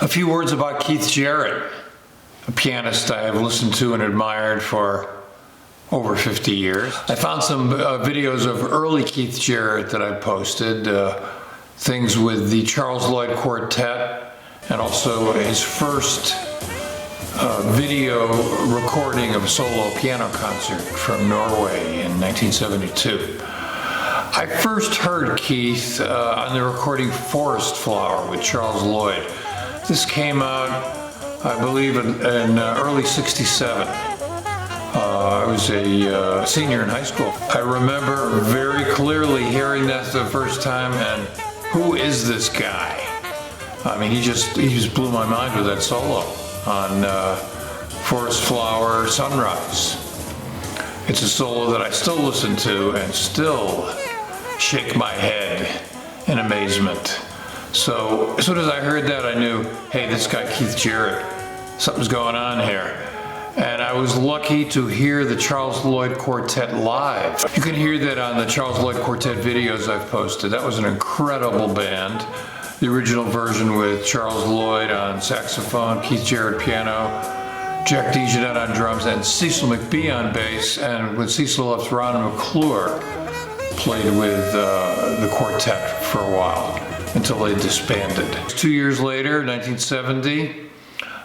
A few words about Keith Jarrett, a pianist I have listened to and admired for over 50 years. I found some videos of early Keith Jarrett that I posted, things with the Charles Lloyd Quartet, and also his first video recording of a solo piano concert from Norway in 1972. I first heard Keith on the recording Forest Flower with Charles Lloyd. This came out, I believe, in early '67. I was a senior in high school. I remember very clearly hearing that for the first time, and who is this guy? I mean, he just blew my mind with that solo on Forest Flower Sunrise. It's a solo that I still listen to and still shake my head in amazement. So as soon as I heard that, I knew, hey, this guy Keith Jarrett, something's going on here. And I was lucky to hear the Charles Lloyd Quartet live. You can hear that on the Charles Lloyd Quartet videos I've posted. That was an incredible band. The original version with Charles Lloyd on saxophone, Keith Jarrett piano, Jack DeJohnette on drums, and Cecil McBee on bass. And when Cecil left, Ron McClure played with the quartet for a while until they disbanded. 2 years later, 1970,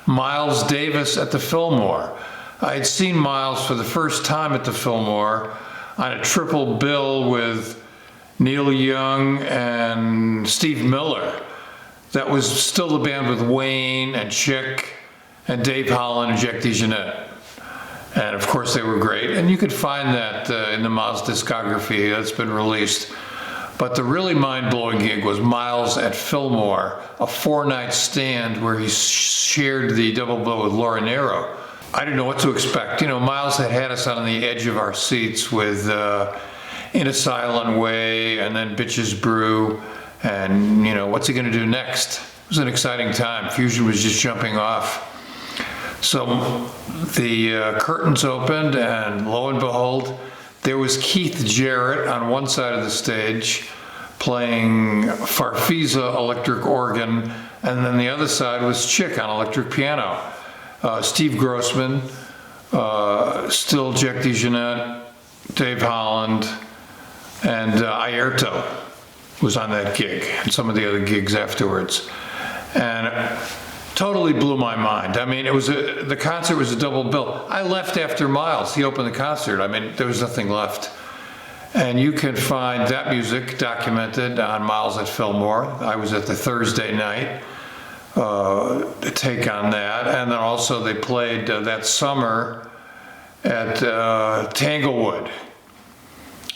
Miles Davis at the Fillmore. I had seen Miles for the first time at the Fillmore on a triple bill with Neil Young and Steve Miller. That was still the band with Wayne and Chick and Dave Holland and Jack DeJohnette. And of course they were great. And you could find that in the Miles discography that's been released. But the really mind-blowing gig was Miles at Fillmore, a 4-night stand where he shared the double bill with Laura Nyro. I didn't know what to expect. You know, Miles had us on the edge of our seats with In a Silent Way and then Bitches Brew. And, you know, what's he going to do next? It was an exciting time. Fusion was just jumping off. So the curtains opened, and lo and behold, there was Keith Jarrett on one side of the stage playing Farfisa electric organ, and then the other side was Chick on electric piano. Steve Grossman, still Jack DeJohnette, Dave Holland, and Airto was on that gig, and some of the other gigs afterwards. And totally blew my mind. I mean, the concert was a double bill. I left after Miles. He opened the concert. I mean, there was nothing left. And you can find that music documented on Miles at Fillmore. I was at the Thursday night take on that. And then also they played that summer at Tanglewood.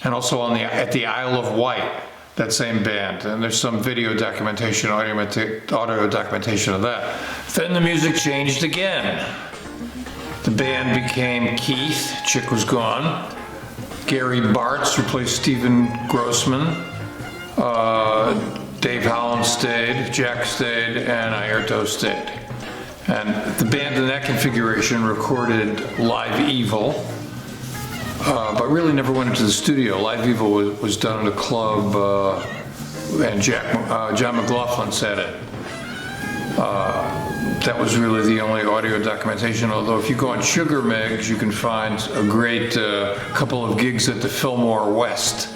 And also at the Isle of Wight. That same band, and there's some video documentation, audio documentation of that. Then the music changed again. The band became Keith, Chick was gone. Gary Bartz replaced Stephen Grossman. Dave Holland stayed, Jack stayed, and Airto stayed. And the band in that configuration recorded Live Evil, but really never went into the studio. Live Evil was done at a club, and John McLaughlin said it. That was really the only audio documentation, although if you go on Sugar Megs, you can find a great couple of gigs at the Fillmore West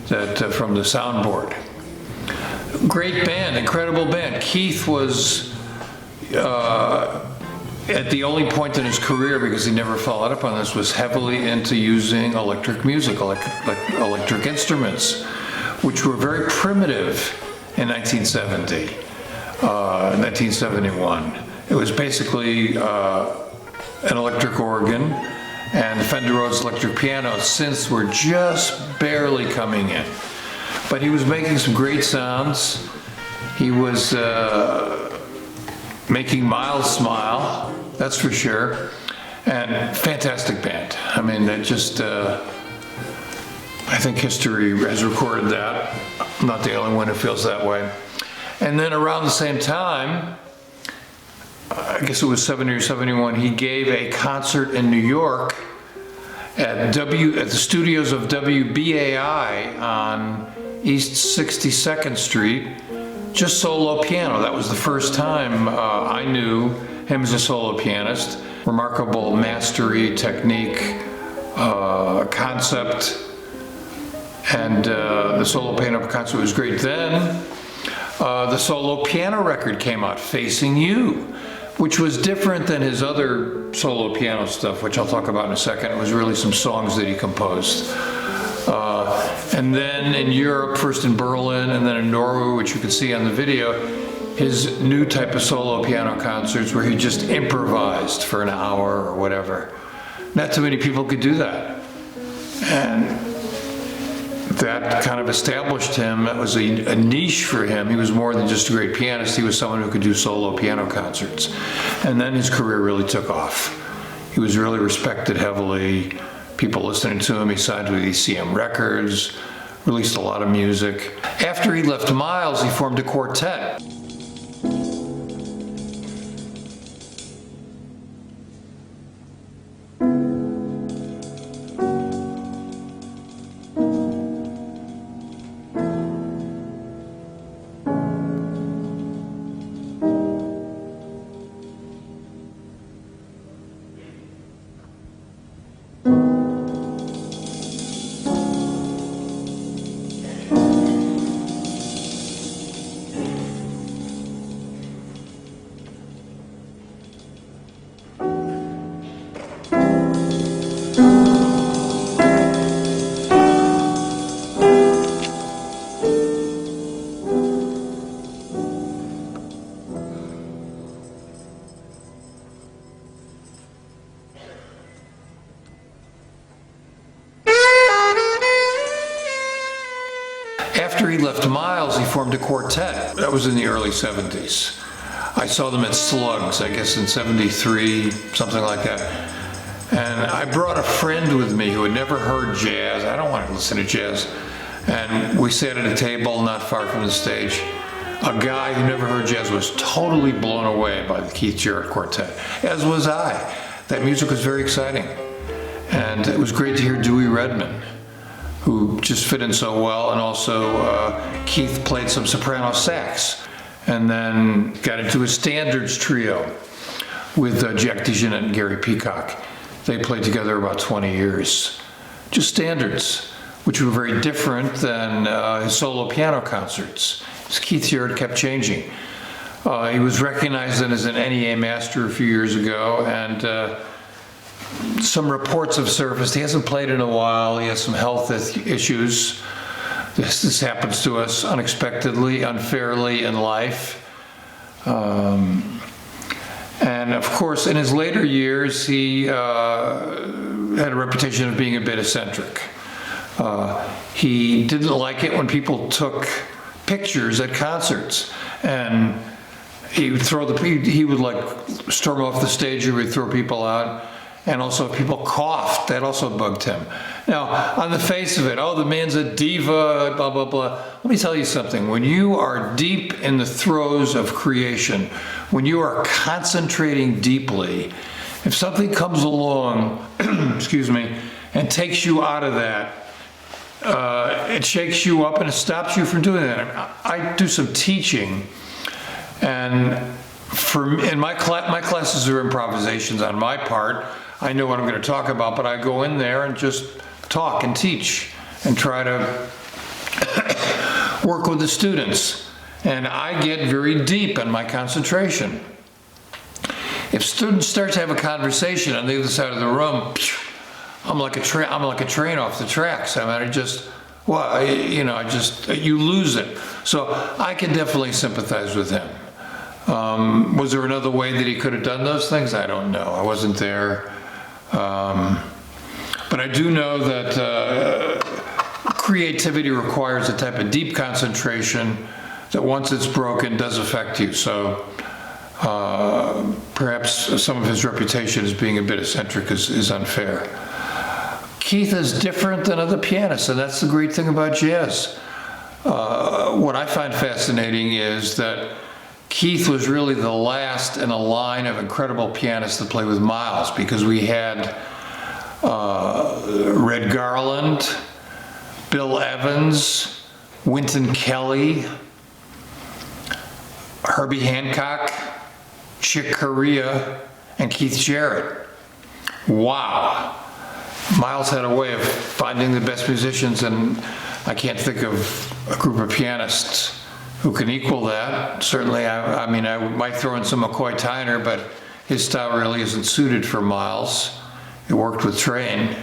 from the soundboard. Great band, incredible band. Keith was at the only point in his career, because he never followed up on this, was heavily into using electric music, electric instruments, which were very primitive in 1970, 1971. It was basically an electric organ and the Fender Rhodes electric piano. Synths were just barely coming in. But he was making some great sounds. He was making Miles smile, that's for sure, and fantastic band. I mean, it just, I think history has recorded that. I'm not the only one who feels that way. And then around the same time, I guess it was 70 or 71, he gave a concert in New York at the studios of WBAI on East 62nd Street just solo piano. That was the first time I knew him as a solo pianist. Remarkable mastery, technique, concept, and the solo piano concert was great. Then the solo piano record came out, Facing You, which was different than his other solo piano stuff, which I'll talk about in a second. It was really some songs that he composed. And then in Europe, first in Berlin, and then in Norway, which you can see on the video, his new type of solo piano concerts where he just improvised for an hour or whatever. Not too many people could do that. And that kind of established him. That was a niche for him. He was more than just a great pianist. He was someone who could do solo piano concerts. And then his career really took off. He was really respected heavily. People listening to him. He signed with ECM Records, released a lot of music. After he left Miles, he formed a quartet. After he left Miles, he formed a quartet. That was in the early 70s. I saw them at Slugs, I guess in 73, something like that. And I brought a friend with me who had never heard jazz. I don't want to listen to jazz. And we sat at a table not far from the stage. A guy who never heard jazz was totally blown away by the Keith Jarrett Quartet, as was I. That music was very exciting. And it was great to hear Dewey Redman, who just fit in so well, and also Keith played some soprano sax, and then got into a standards trio with Jack DeJohnette and Gary Peacock. They played together about 20 years. Just standards, which were very different than his solo piano concerts. As Keith Jarrett kept changing. He was recognized then as an NEA master a few years ago, and some reports have surfaced. He hasn't played in a while. He has some health issues. This happens to us unexpectedly, unfairly in life. And of course, in his later years, he had a reputation of being a bit eccentric. He didn't like it when people took pictures at concerts, and he would like storm off the stage, or he'd throw people out. And also if people coughed, that also bugged him. Now, on the face of it, oh, the man's a diva, blah, blah, blah. Let me tell you something. When you are deep in the throes of creation, when you are concentrating deeply, if something comes along, excuse me, and takes you out of that, it shakes you up and it stops you from doing that. I do some teaching, and my classes are improvisations on my part. I know what I'm going to talk about, but I go in there and just talk and teach and try to work with the students. And I get very deep in my concentration. If students start to have a conversation on the other side of the room, I'm like a train off the tracks. I mean, you lose it. So I can definitely sympathize with him. Was there another way that he could have done those things? I don't know. I wasn't there. But I do know that creativity requires a type of deep concentration that once it's broken does affect you. So perhaps some of his reputation as being a bit eccentric is unfair. Keith is different than other pianists, and that's the great thing about jazz. What I find fascinating is that Keith was really the last in a line of incredible pianists that played with Miles, because we had Red Garland, Bill Evans, Wynton Kelly, Herbie Hancock, Chick Corea, and Keith Jarrett. Wow. Miles had a way of finding the best musicians, and I can't think of a group of pianists who can equal that. Certainly, I mean, I might throw in some McCoy Tyner, but his style really isn't suited for Miles. It worked with Train.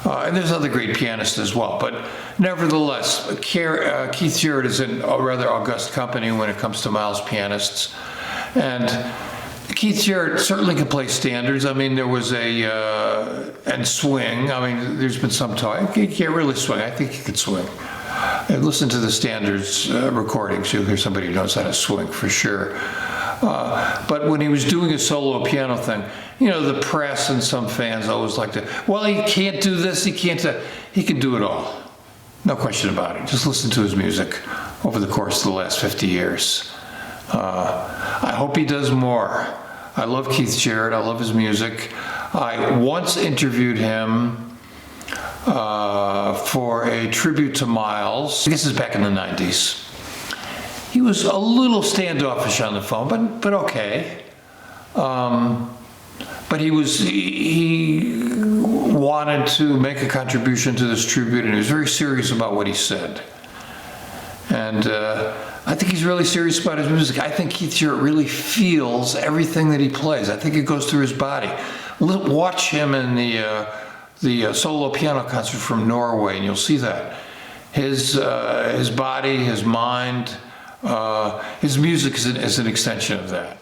And there's other great pianists as well. But nevertheless, Keith Jarrett is in a rather august company when it comes to Miles pianists. And Keith Jarrett certainly can play standards. I mean, there was and swing. I mean, there's been some talk. He can't really swing. I think he could swing. And listen to the standards recordings. You'll hear somebody who knows how to swing for sure. But when he was doing a solo piano thing, you know, the press and some fans always like to, well, he can't do this, he can't do, he can do it all. No question about it. Just listen to his music over the course of the last 50 years. I hope he does more. I love Keith Jarrett. I love his music. I once interviewed him for a tribute to Miles. This is back in the 90s. He was a little standoffish on the phone, but okay. But he wanted to make a contribution to this tribute, and he was very serious about what he said. And I think he's really serious about his music. I think Keith Jarrett really feels everything that he plays. I think it goes through his body. Watch him in the solo piano concert from Norway, and you'll see that. His body, his mind, his music is an extension of that.